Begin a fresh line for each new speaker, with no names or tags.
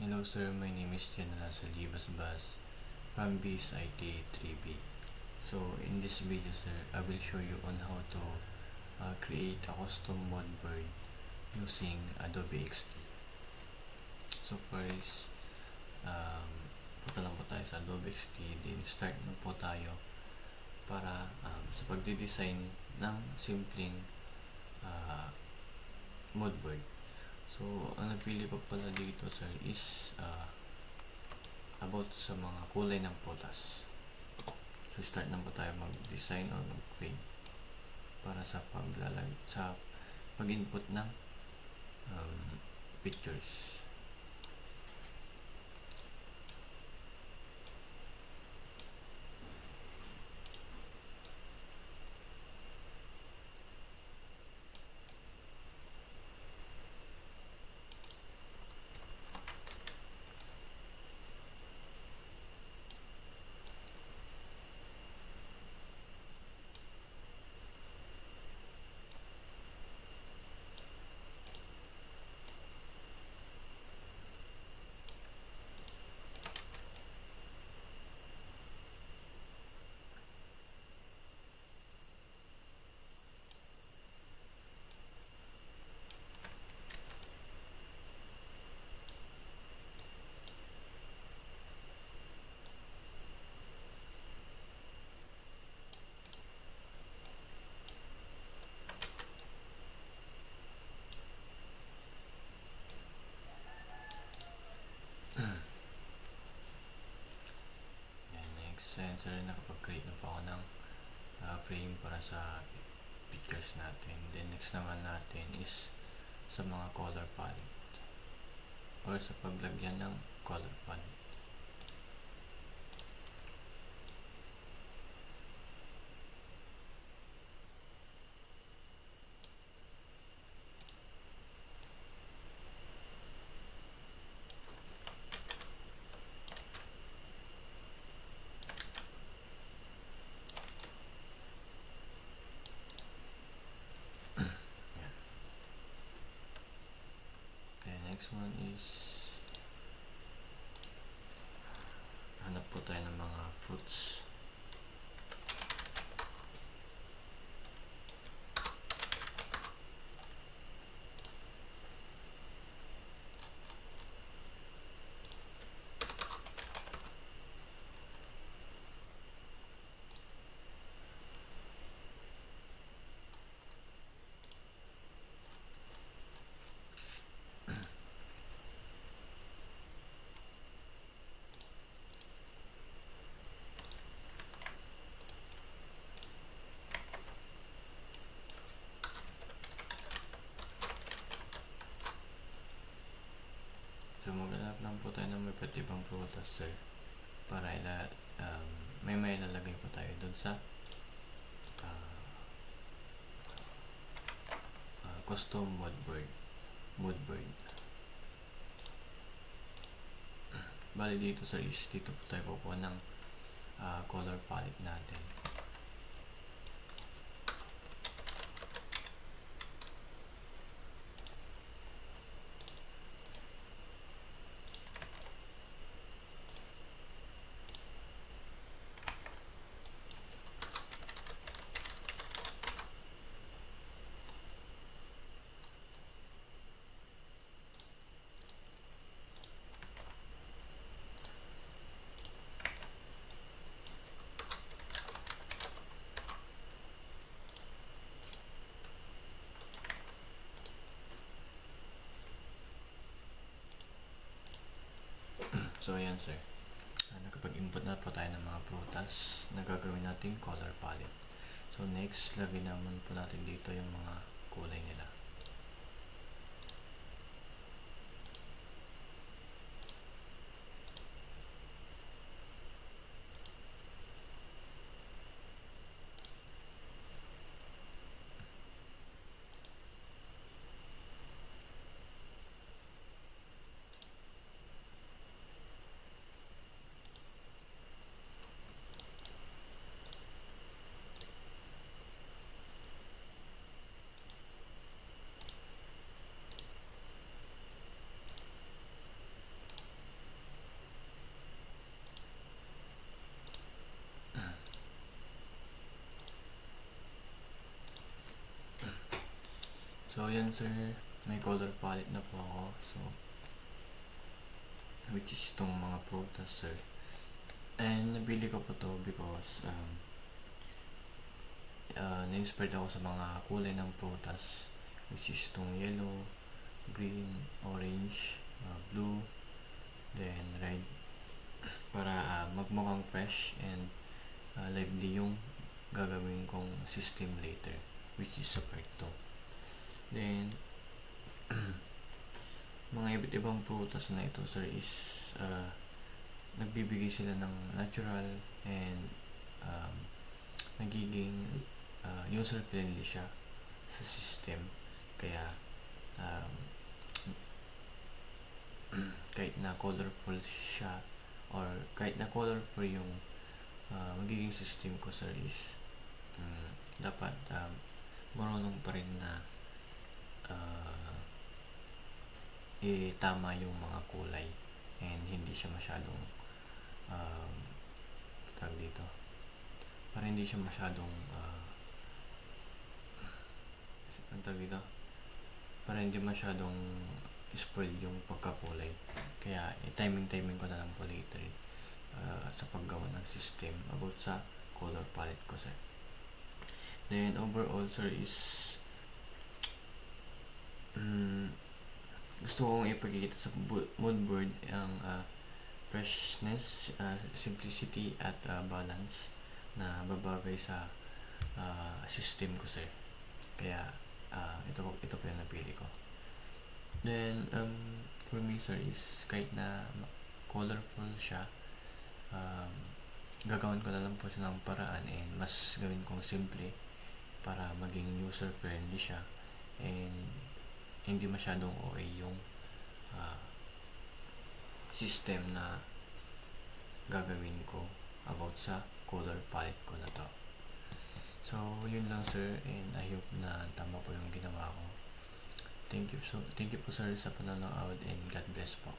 Hello sir, my name is General Salibas Bas from BSIT 3B. So in this video sir, I will show you on how to create a custom modboard using Adobe XD. So first, punta lang po tayo sa Adobe XD, then start na po tayo para sa pagdi-design ng simpleng modboard. So, ang napili ko pala dito sir is about sa mga kulay ng prutas. So, start na po tayo mag-design or mag-fade para sa pag-input ng pictures. Sir, nakapag-create na po ako ng frame para sa pictures natin. Then next naman natin is sa mga color palette or sa paglagyan ng color palette. Next one is hanap po tayo ng mga fruits. So maghanap lang po tayo ng may iba't ibang prutas sir para may ilalagay po tayo doon sa custom modboard. Bali dito sir is dito po tayo po ng color palette natin. So ayan sir, nakapag-input na po tayo ng mga prutas na gagawin natin color palette. So next, lagay naman po natin dito yung mga kulay nila. yan sir, may color palette na po ako. So, which is itong mga prutas sir. And nabili ko po to because na-inspired ako sa mga kulay ng prutas, which is itong yellow, green, orange, blue, then red, para magmukhang fresh and lively yung gagawin kong system later, which is sa part 2. Then mga iba't ibang prutas na ito sir is nagbibigay sila ng natural and nagiging user friendly siya sa system. Kaya kahit na colorful siya or kahit na colorful yung magiging system ko sir is dapat marunong pa rin na tama yung mga kulay and hindi siya masyadong tawag dito, para hindi siya masyadong para hindi masyadong spoil yung pagkakulay. Kaya timing ko na lang po later sa paggawa ng system about sa color palette ko sir. Then overall sir is gusto kong ipakikita sa mood board ang freshness, simplicity at balance na babagay sa system ko sir. Kaya ito po yung napili ko. Then for me sir is kahit na colorful siya, gagawin ko na lang po siya ng paraan and mas gawin kong simple para maging user friendly siya and hindi masyadong OA yung system na gagawin ko about sa color palette ko na to. So yun lang sir, and I hope na tama po yung ginawa ko. Thank you po sir sa panonood and God bless po.